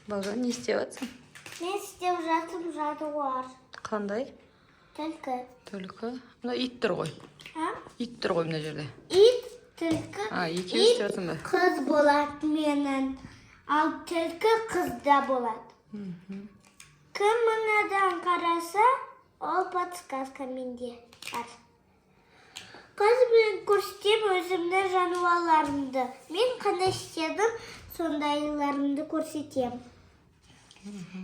Бажан, не істеп жатсың? Мен істеп жатырмын, жануар. Қандай? Түлкі. Түлкі. Мына ит тұр ғой. Ит тұр ғой мына жерде. Ит, түлкі. Екеуі істеп жатсың ба? Қыз болады менің. Ал түлкі қызда болады. Кім мынадан қараса, ол подсказка менде бар. Қазір мен көрсетем өзімнің жануарларымды. Мен қандай істедім, сондайларымды көрсетем.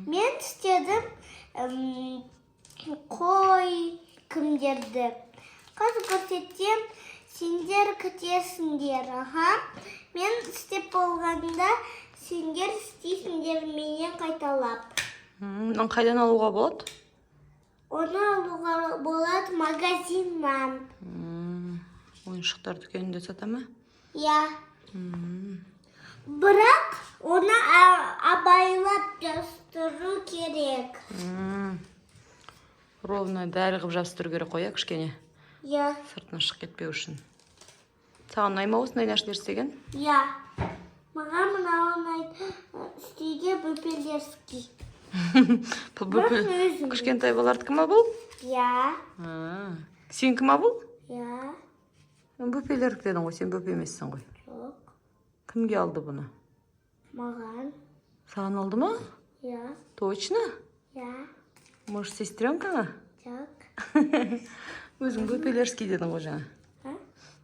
Мен істедім қой кімдерді. Қазір көрсетем, сендер күтесіңдер. Мен істеп болғанда, сендер істейсіңдер менен қайталап. Қайдан алуға болады? Оны алуға болады магазиннан. Ойыншықтар дүкенінде сата ма? Я. Бірақ оны абайлап жабыстыру керек. Ровно дәл қылып жабыстыру керек қой, кішкене. Я. Сыртынан шығып кетпеу үшін. Саған ұнай ма осындай нәрселер істеген? Я. Маған мынау ұнайды. Істеуге бөпелерский. Кішкентай балардікі ма бұл? Я. Сенікі ма бұл? Я. Бөпелерік дедің ғой, сен бөпе емессің ғой. Жоқ. Кімге алды бұны? Маған. Саған алды ма? Я. Точно? Я. Может, сестренкаңа? Жоқ. Өзің бөпелерский дедің ғой жаңа.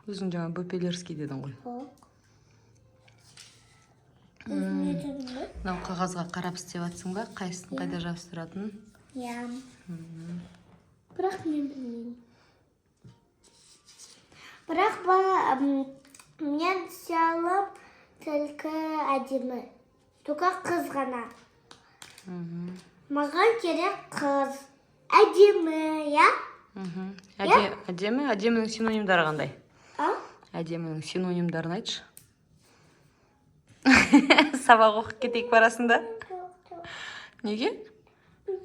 Өзің жаңа бөпелерский дедің ғой. Мынау қағазға қарап істеп жатсың ба? Қайсысын қайда жабыстыратын? Я. Бірақ мен білмеймін. Бірақ мен сялып түлкі әдемі. Только қыз ғана. Маған керек қыз. Әдемі, я? Әдемі? Әдемінің синонимдары қандай? Әдемінің синонимдарын айтшы. Сабақ оқып кетейік барасында? Неге?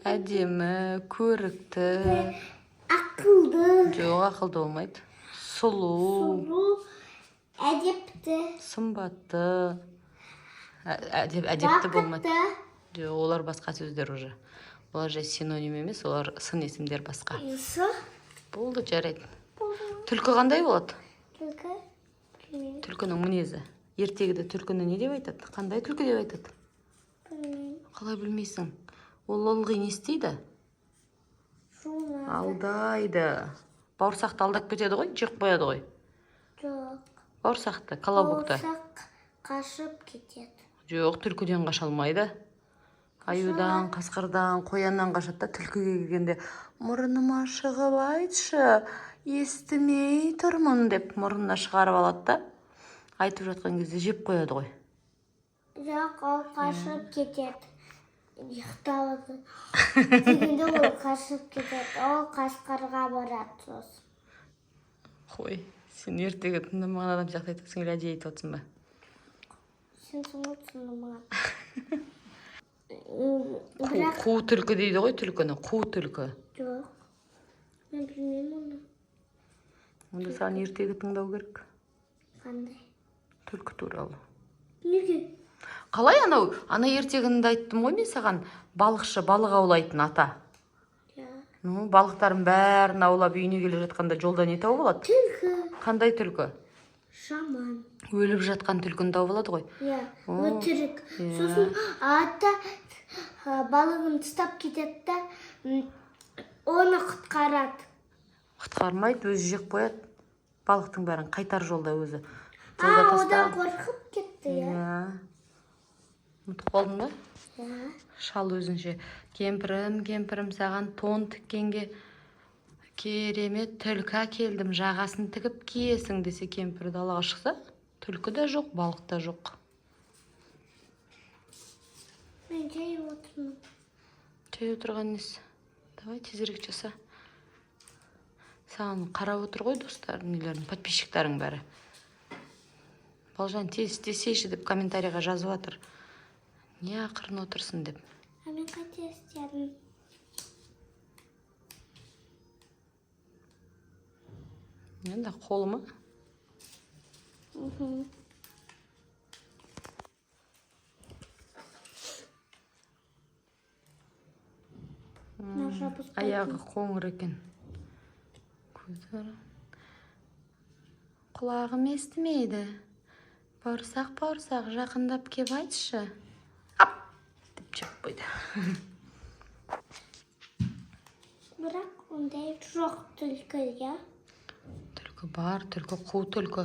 Әдемі, көрікті. Ақылды. Жоқ, ақылды болмайды. Сұлу. Әдепті. Сымбатты. Әдепті болмайды. Бақытты. Жоқ, олар басқа сөздер уже. Олар же синоним емес, олар сын есімдер басқа. Болды, жарайды. Түлкі қандай болады? Түлкі? Түлкінің мінезі. Ертегіде түлкіні не деп айтады? Қандай түлкі деп айтады? Білмеймін. Қалай білмейсің? Ол ылғи не істейді? Жуынады. Алдайды. Бауырсақты алдап кетеді ғой, жеп қояды ғой. Жоқ. Бауырсақты, колобокты. Бауырсақ қашып кетеді. Жоқ, түлкіден қаша алмайды. Аюдан, қасқырдан, қояннан қашады да, түлкіге келгенде мұрныма шығып айтшы, естімей тұрмын деп мұрнына шығарып алады да, айтып жатқан кезде жеп қояды ғой. Жоқ, ол қашып кетеді. Ұйықталады. Дегенде ол қашып кетеді. Ол қасқырға барады сосын. Қой, сен ертегі тыңдамаған адам сияқты айтасың, или әдейі айтып отырсың ба? Сен соны тыңдамаған. Қу түлкі дейді ғой, түлкіні, қу түлкі. Жоқ, мен білмеймін оны. Онда саған ертегі тыңдау керек. Қандай? Түлкі туралы. Неге? Қалай анау? Ана ертегінді айттым ғой мен саған, балықшы, балық аулайтын ата. Балықтарын бәрін аулап үйіне келе жатқанда жолда не тауып алады? Түлкі. Қандай түлкі? Жаман. Өліп жатқан түлкіні тауып алады ғой. Өтірік. Сосын ата балығын тастап кетеді да, оны құтқарады. Құтқармайды, өзі жеп қояды. Балықтың бәрін қайтар жолда өзі. Одан қорқып кетті, Ұмытып қалдың ба? Шал өзінше, кемпірім, саған тон тіккенге керемет түлкі әкелдім, жағасын тігіп киесің десе, кемпір далаға шықса, түлкі де жоқ, балық та жоқ. Мен жай отырмын. Жай отырған несі? Давай тезірек жаса. Саған қарап отыр ғой достарың, нелердің, подписчиктарың бәрі. Балжан, тез істесейші деп комментарийға жазып жатыр. Не ақырын отырсын деп. Мен қате істедім. Енді қолыма? Аяғы қоңыр екен. Көзі. Құлағым естімейді. Бауырсақ, жақындап кеп айтшы. Ап! Деп жеп қойды. Бірақ ондай жоқ түлкі, я? Түлкі бар, түлкі қу түлкі.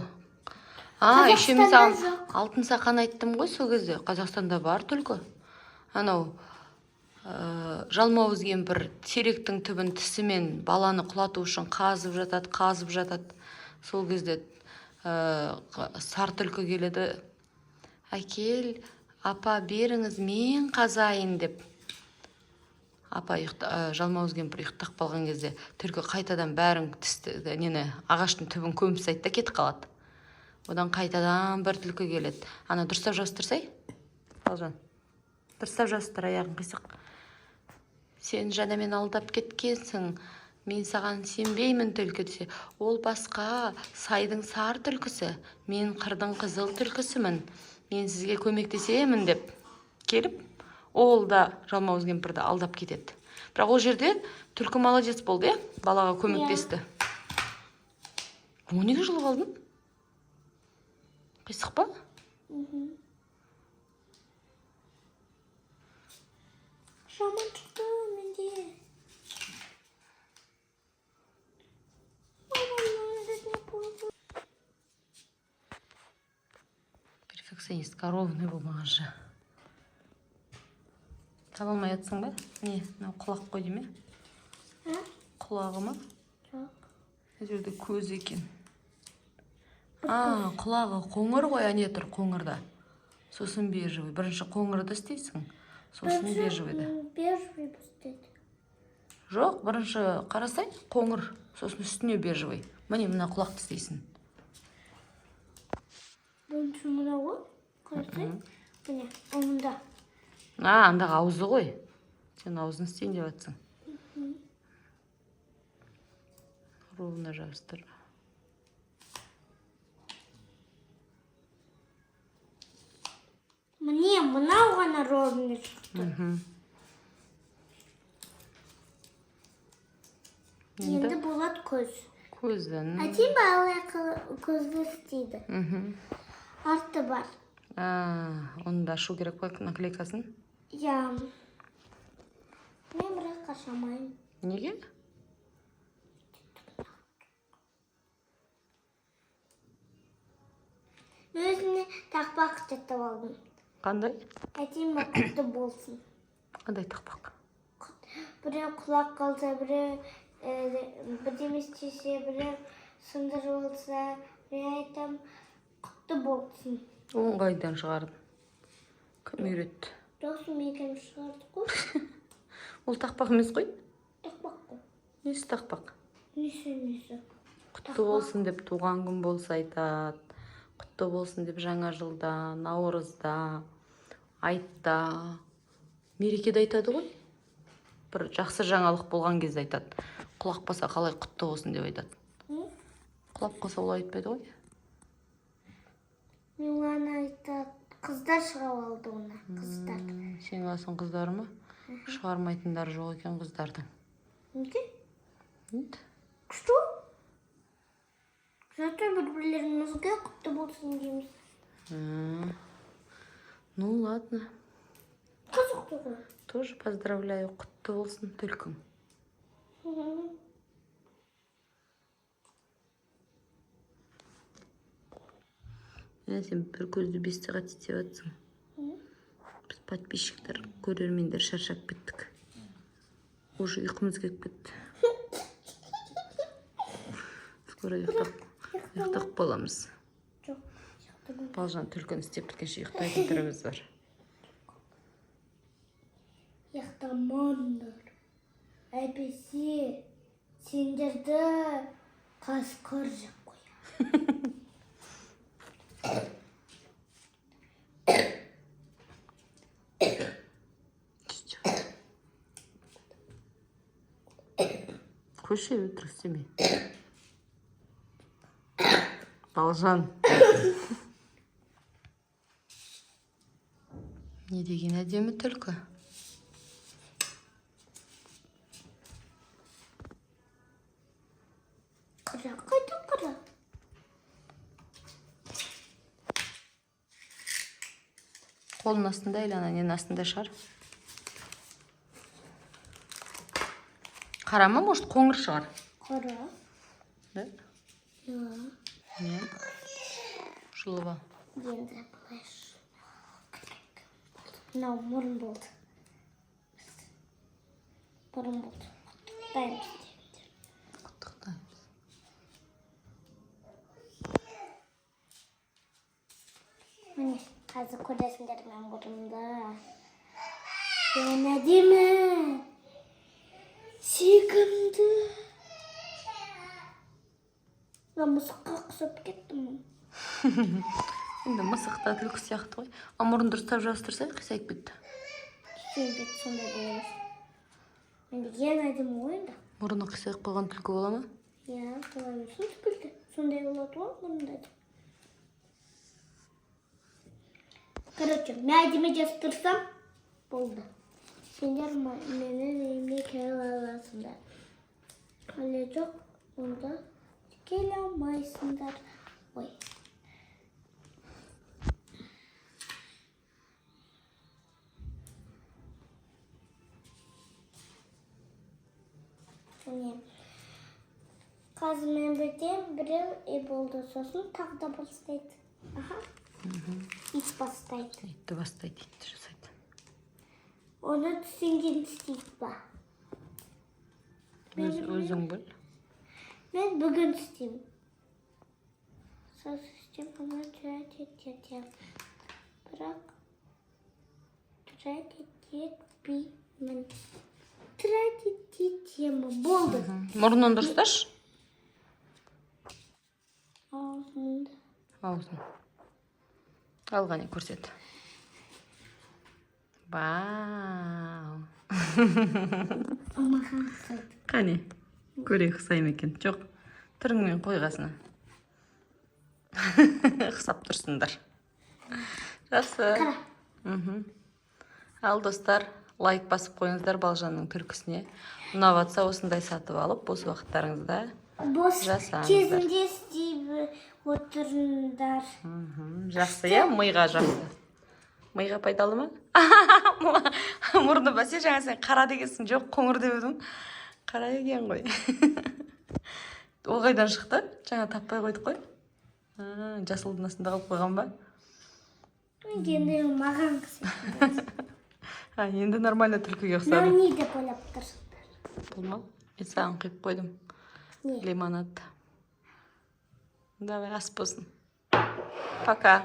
Еще мен саған алтын сақан айттым ғой сол кезде. Қазақстанда бар түлкі. Анау жалмауыз кемпір теректің түбін тісімен баланы құлату үшін қазып жатады. Сол кезде сар түлкі келеді. Әкел, апа беріңіз, мен қазайын деп. Апа жалмауыз кемпір ұйықтап қалған кезде түлкі қайтадан бәрін ағаштың түбін көміп тастайды да кетіп қалады. Одан қайтадан бір түлкі келеді. Ана дұрыстап жабыстырсай. Балжан. Дұрыстап жабыстыр, аяғын қисық. Сен жаңа мен алдап кеткенсің. Мен саған сенбеймін түлкі десе. Ол басқа, сайдың сар түлкісі. Мен қырдың қызыл түлкісімін. Мен сізге көмектесемін деп келіп, ол да жалмауыз кемпірді алдап кетеді. Бірақ ол жерде түлкі молодец болды, балаға көмектесті. О, неге жылып алдың? Қисық па? Жаман шықты менде. Перфекционист, коровный болмаған жа. Таба алмай атсың ба? Не, құлақ қой деме? Құлағы ма? Жоқ. Жерде көз екен. Құлағы қоңыр ғой, әне тұр қоңырда. Сосын бежевый. Бірінші қоңырды істейсің, сосын бежевыйды. Бежевый істейді. Жоқ, бірінші қарасай, қоңыр, сосын үстіне бежевый. Мына құлақты істейсің. Бірінші мұна ғой, қарасай. Міне, онда. Андағы аузы ғой. Сен аузын істейін деп атсың. Ровно жабыстыр. Міне, мынау ғана ровно шықты. Енді болады көз. Көзін. Әтейін балай көзді істейді. Арты бар. Оны да ашу керек па наклейкасын? Я. Мен бірақ ашамайым. Неге? Өзіне тақпақ жетіп алдым. Қандай? Әтейін құтты болсын. Қандай тақпақ? Біреу құлақ қалса, біреу бірдеме істесе, біреу сындыр болса, мен айтам құтты болсын. Оң қайдан шығардың? Кім үйретті? Досым екем шығарды қой. Ол тақпақ емес қой? Тақпақ қой. Несі тақпақ? Несі. Құтты болсын деп туған күн болса айтады. Құтты болсын деп жаңа жылда, наурызда, айтта, мерекеде айтады ғой. Бір жақсы жаңалық болған кезде айтады. Құлақ баса қалай құтты болсын деп айтады. Құлақ қоса олай айтпайды ғой. Мен ғана айтады. Қыздар шығап алды оны. Қыздар. Сен аласың қыздар ма? Шығармайтындар жоқ екен қыздардың. Неге? Нет. Что? Зато бір-бірлерімізге құтты болсын дейміз. Ну ладно. Қызықты ғой. Тоже поздравляю, құтты болсын түлкің. Сен бір көзді 5 сағат істеп атсың. Біз подписчиктер, көрермендер шаршап кеттік. Уже ұйқымыз келіп кетті. Скоро ұйықтап боламыз. Жоқ. Балжан түлкін істеп біткенше ұйықтайтын түріміз бар. Ұйықтамаңдар. Әйтпесе сендерді қасқыр жеп қояды. Қойшы өтірік істеме. Балжан. Не деген әдемі түлкі. Қайда қара? Қолын астында или ана ненің астында шығар. Қара ма, может, қоңыр шығар? Қара. Да? Не? Жылы ба. Енді былай. Мынау мұрын болды. Мұрын болды. Құттықтаймыз. Құттықтаймыз. Міне, қазір көресіңдер мен мұрнымды. Мен әдемі. Сүйкімді. Мен мысыққа ұқсап кеттім. Енді мысықта түлкі сияқты ғой. А мұрын дұрыстап жабыстырса, қисайып кетті. Сөйлеп сондай болады. Енді ең әдемі ғой енді. Мұрны қисайып қойған түлкі бола ма? Иә, солай болсын түкілді. Сондай болады ғой мұрнында. Короче, мен әдемі жастырсам болды. Сендер менің үйіме келе аласыңдар. Әлі жоқ, онда келе алмайсыңдар. Ой. Қазір мен бітем, біреу болды, сосын тағы да бастайды. Аха. Ит бастайды. Итті бастайды, итті жасайды. Оны түсінген істейді ба? Өзің біл. Мен бүгін істеймін. Сосын істеймін, оны тұрады етем. Бірақ тұрады етпеймін. Тұрады етемін. Болды. Мұрнын дұрысташ? Аузында. Аузын. Алғане көрсет. Вау. Маған қысайды. Қане, көрейік қысайым екен. Жоқ, түріңмен қойғасына. Қысап тұрсыңдар. Жақсы. Қара. Ал достар, лайк басып қойыңыздар Балжанның түлкісіне. Ұнаватса осындай сатып алып, бос уақыттарыңызда Бос жасаңыздар. кезінде істеп отырыңдар. Жақсы, иә? Миға жақсы. Миға пайдалы ма? Мұрны бәсе, жаңа сен қара дегенсің, жоқ, қоңыр деп едім. Қара екен ғой. Ол қайдан шықты? Жаңа таппай қойдық қой. Жасылдың астында қалып қойған ба? Енді маған қысайды. Енді нормально түлкіге ұқсады. Мынау не деп ойлап тұрсыңдар? Бұл ма? Мен саған құйып қойдым. Не? Лимонад. Давай, ас болсын. Пока.